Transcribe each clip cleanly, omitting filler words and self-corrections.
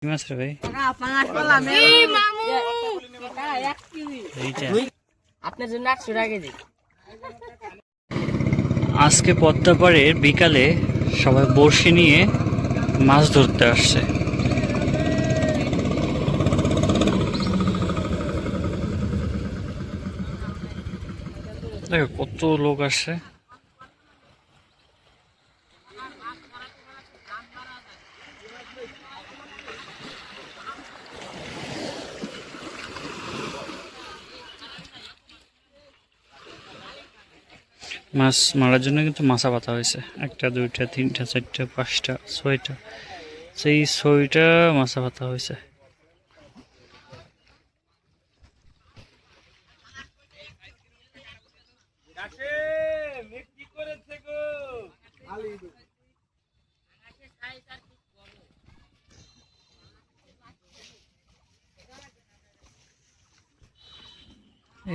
কি মাছ রে ভাই? আপনার জন্য 100 টাকা কেজি। আজকে পদ্মাপাড়ের বিকালে সবাই বড়শি নিয়ে মাছ ধরতে আসছে। দেখো কত লোক আসছে। মাছ মারার জন্য কিন্তু মাছা পাতা হয়েছে, 1টা 2টা 3টা 4টা 5টা 6টা, সেই 6টা মাছা পাতা হয়েছে।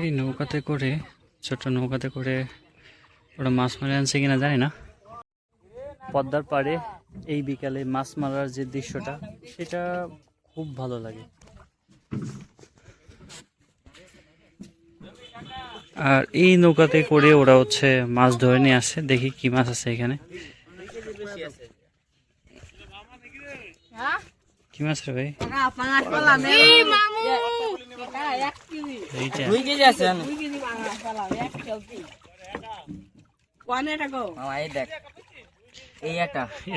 এই নৌকাতে করে, ছোট নৌকাতে করে ওরা মাছ মারে আনছে কিনা জানি না। পদ্মার পাড়ে এই বিকালে মাছ মারার যে দৃশ্যটা, সেটা খুব ভালো লাগে। আর এই নৌকাতে করে ওরা হচ্ছে মাছ ধরে নিয়ে আসে। দেখি কি মাছ আছে এখানে। কি মাছ রে ভাই? এইটা 2 কেজি আছে।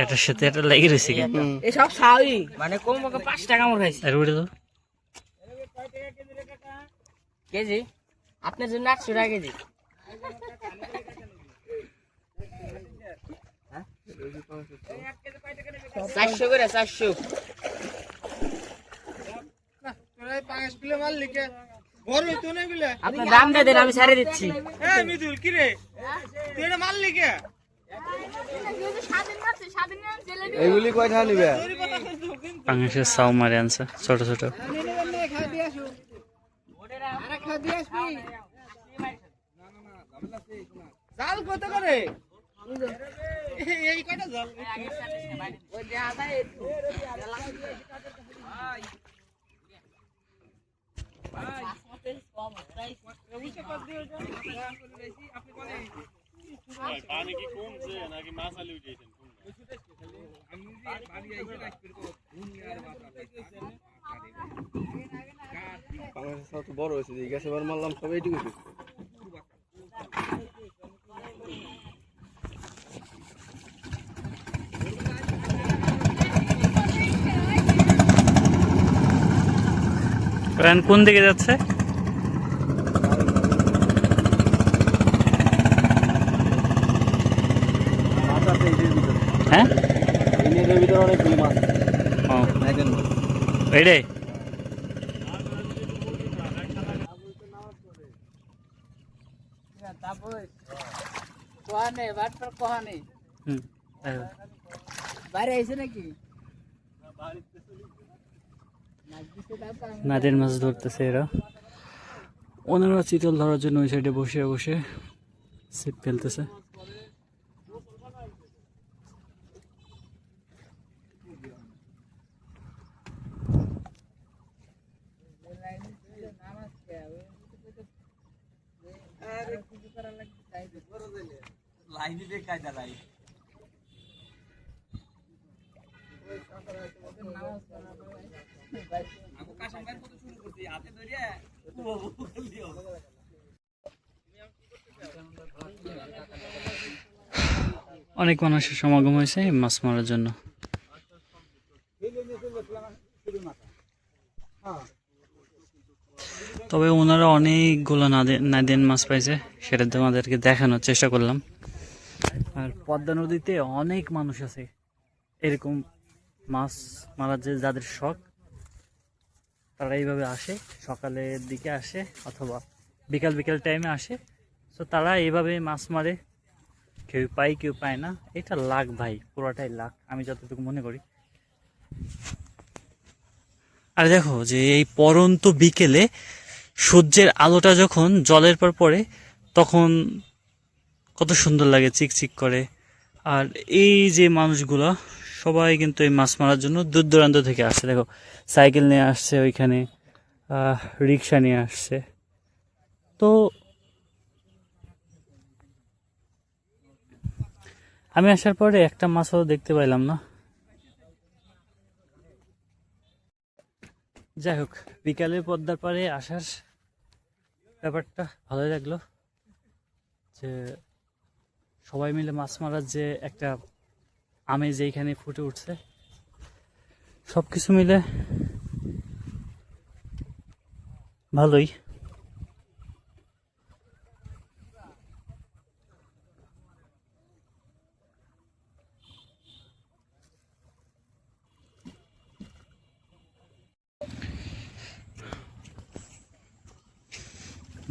এটার সাথে এটা লেগে রয়েছে কিন্তু। এসব সাউই মানে কমপক্ষে 5 টাকা মর খাইছে আর ওটা তো কেজি। আপনার জন্য 100 টাকা কেজি। 400 করে 400। আপনার দাম দিয়ে দেন, আমি ছাড়ে দিচ্ছি। এগুলি কয়টা নিবে? পাঙাশের চাও মারে আনছে ছোট ছোট। জাল কত করে? পানি কি কমছে নাকি মাছ আলু উঠেছেন? বড় হয়েছে, গেছে বার মারলাম সব এইটুকু। কোন দিকে যাচ্ছে? হ্যাঁ, এর ভিতরে অনেকগুলি মাছ। ও দেখেন এইটাই। নাদের মাছ ধরতেছে এরা। ওনারা চিতল ধরার জন্য ওই সাইডে বসে বসে ছিপ ফেলতেছে। অনেক মানুষের সমাগম হয়েছে মাছ মারার জন্য। তবে ওনারা অনেকগুলো নাদেন মাছ পাইছে, সেটা তোমাদেরকে দেখানোর চেষ্টা করলাম। আর পদ্মা নদীতে অনেক মানুষ আছে এরকম মাছ মারার যাদের শখ, তারা এইভাবে আসে, সকালের দিকে আসে অথবা বিকাল বিকাল টাইমে আসে। তো তারা এইভাবে মাছ মারে, কেউ পায় কেউ পায় না। এটা লাখ ভাই, পুরোটাই লাখ আমি যতটুকু মনে করি। আর দেখো যে এই পরন্ত বিকেলে সূর্যের আলোটা যখন জলের পর পড়ে, তখন কত সুন্দর লাগে, চিকচিক করে। আর এই যে মানুষগুলো সবাই কিন্তু এই মাছ মারার জন্য দূর দূরান্ত থেকে আসছে। দেখো সাইকেল নিয়ে আসছে, ওইখানে রিক্সা নিয়ে আসছে। তো আমি আসার পরে একটা মাছও দেখতে পাইলাম না। যাই হোক, বিকালে পদ্মার পাড়ে আসার ব্যাপারটা ভালোই লাগলো, যে সবাই মিলে মাছ মারার যে একটা আমেজ এইখানে ফুটে উঠছে, সবকিছু মিলে ভালোই।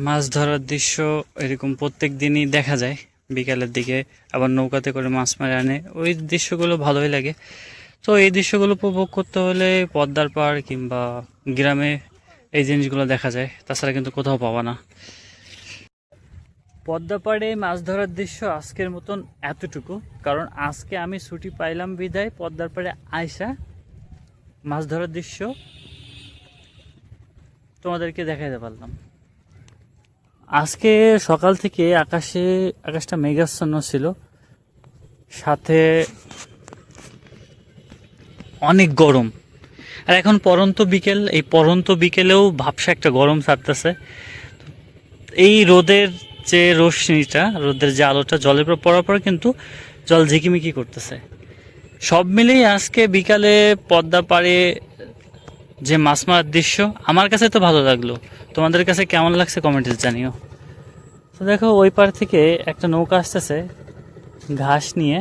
মাছ ধরার দৃশ্য এরকম প্রত্যেক দিনই দেখা যায় বিকালের দিকে, আবার নৌকাতে করে মাছ মারে আনে, ওই দৃশ্যগুলো ভালোই লাগে। তো এই দৃশ্যগুলো উপভোগ করতে হলে পদ্মার পাড় কিংবা গ্রামে এই জিনিসগুলো দেখা যায়, তাছাড়া কিন্তু কোথাও পাবা না। পদ্মা পাড়ে মাছ ধরার দৃশ্য আজকের মতন এতটুকু, কারণ আজকে আমি ছুটি পাইলাম বিদায় পদ্মার পাড়ে আইসা মাছ ধরার দৃশ্য তোমাদেরকে দেখাইতে পারলাম। আজকে সকাল থেকে আকাশটা মেঘাচ্ছন্ন ছিল, সাথে অনেক গরম। আর এখন পরন্ত বিকেল, এই পরন্ত বিকেলেও ভাবসা একটা গরম ছাড়তেছে। এই রোদের যে রশ্মিটা, রোদের যে আলোটা জলের উপর পড়ার পর কিন্তু জল ঝিকিমিকি করতেছে। সব মিলেই আজকে বিকালে পদ্মা পাড়ে যে মাছ মারার দৃশ্য আমার কাছে তো ভালো লাগলো, তোমাদের কাছে কেমন লাগছে কমেন্টে জানিও। তো দেখো ওই পার থেকে একটা নৌকা আসতেছে ঘাস নিয়ে,